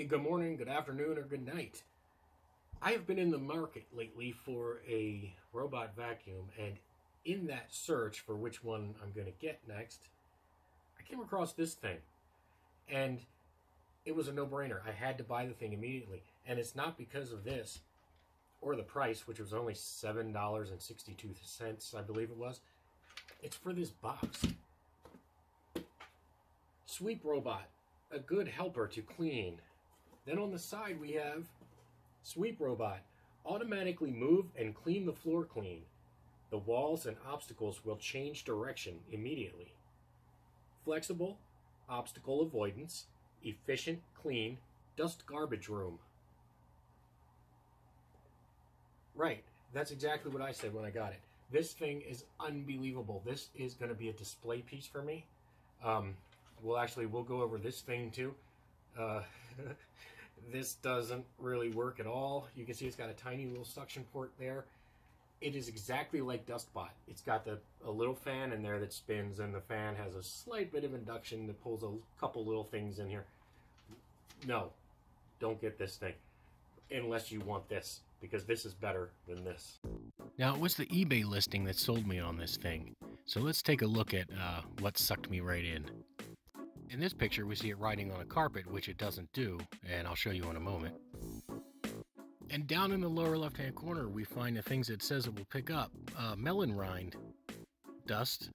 good morning, good afternoon, or good night. I have been in the market lately for a robot vacuum, and in that search for which one I'm going to get next, I came across this thing. And it was a no-brainer. I had to buy the thing immediately. And it's not because of this, or the price, which was only $7.62, I believe it was. It's for this box. Sweep robot, a good helper to clean. Then on the side we have Sweep robot, automatically move and clean the floor clean. The walls and obstacles will change direction immediately. Flexible, obstacle avoidance, efficient, clean, dust garbage room. Right, that's exactly what I said when I got it. This thing is unbelievable. This is going to be a display piece for me. We'll go over this thing too. This doesn't really work at all. You can see it's got a tiny little suction port there. It is exactly like DustBot. It's got a little fan in there that spins, and the fan has a slight bit of induction that pulls a couple little things in here. No, don't get this thing unless you want this, because this is better than this. Now, it was the eBay listing that sold me on this thing. So let's take a look at what sucked me right in. In this picture, we see it riding on a carpet, which it doesn't do, and I'll show you in a moment. And down in the lower left-hand corner, we find the things it says it will pick up. Melon rind, dust,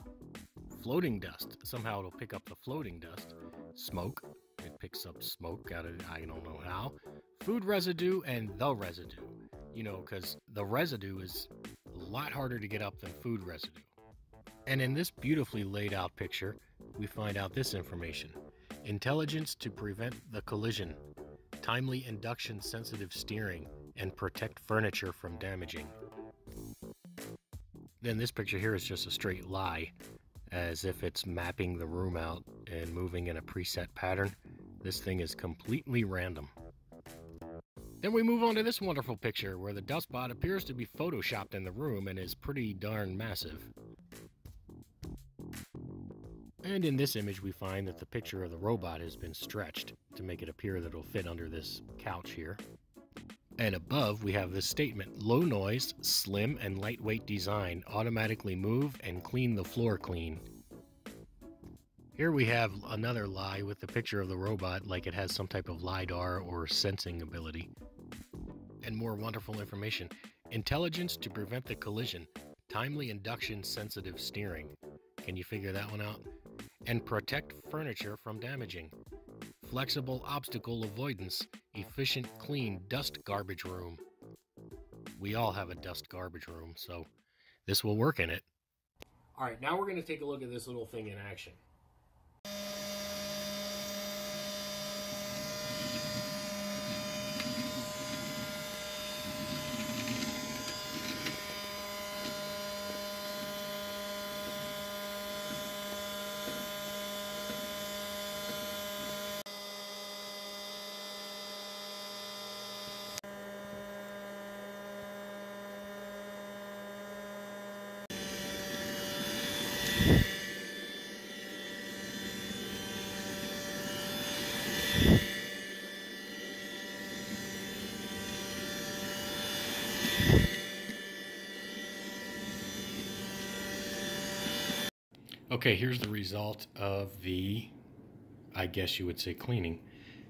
floating dust. Somehow it'll pick up the floating dust. Smoke. It picks up smoke out of, I don't know how. Food residue and the residue. You know, because the residue is a lot harder to get up than food residue. And in this beautifully laid out picture, we find out this information. Intelligence to prevent the collision, timely induction sensitive steering, and protect furniture from damaging. Then this picture here is just a straight lie, as if it's mapping the room out and moving in a preset pattern. This thing is completely random. Then we move on to this wonderful picture where the DustBot appears to be photoshopped in the room and is pretty darn massive. And in this image we find that the picture of the robot has been stretched to make it appear that it'll fit under this couch here. And above we have this statement: low noise, slim and lightweight design, automatically move and clean the floor clean. Here we have another lie with the picture of the robot like it has some type of LiDAR or sensing ability. And more wonderful information. Intelligence to prevent the collision, timely induction sensitive steering. Can you figure that one out? And protect furniture from damaging. Flexible obstacle avoidance, efficient clean dust garbage room. We all have a dust garbage room, so this will work in it. All right, now we're going to take a look at this little thing in action. Okay, here's the result of the, I guess you would say, cleaning.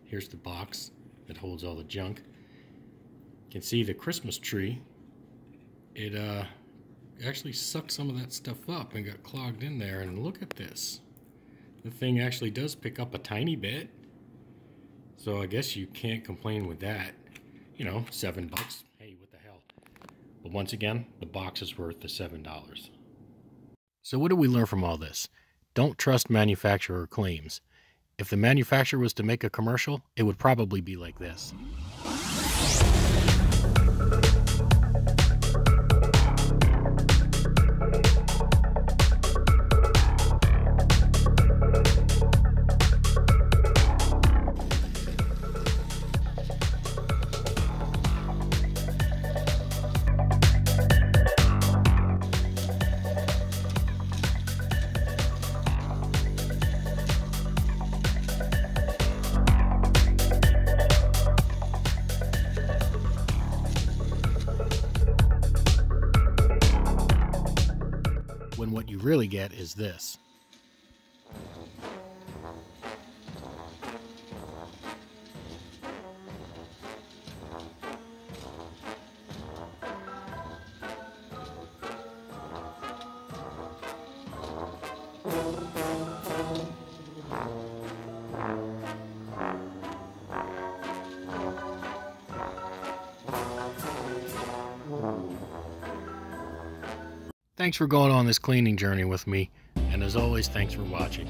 Here's the box that holds all the junk. You can see the Christmas tree. It actually sucked some of that stuff up and got clogged in there, and look at this. The thing actually does pick up a tiny bit. So I guess you can't complain with that. You know, $7. Hey, what the hell? But once again, the box is worth the $7. So what do we learn from all this? Don't trust manufacturer claims. If the manufacturer was to make a commercial, it would probably be like this. really get is this. Thanks for going on this cleaning journey with me, and as always, thanks for watching.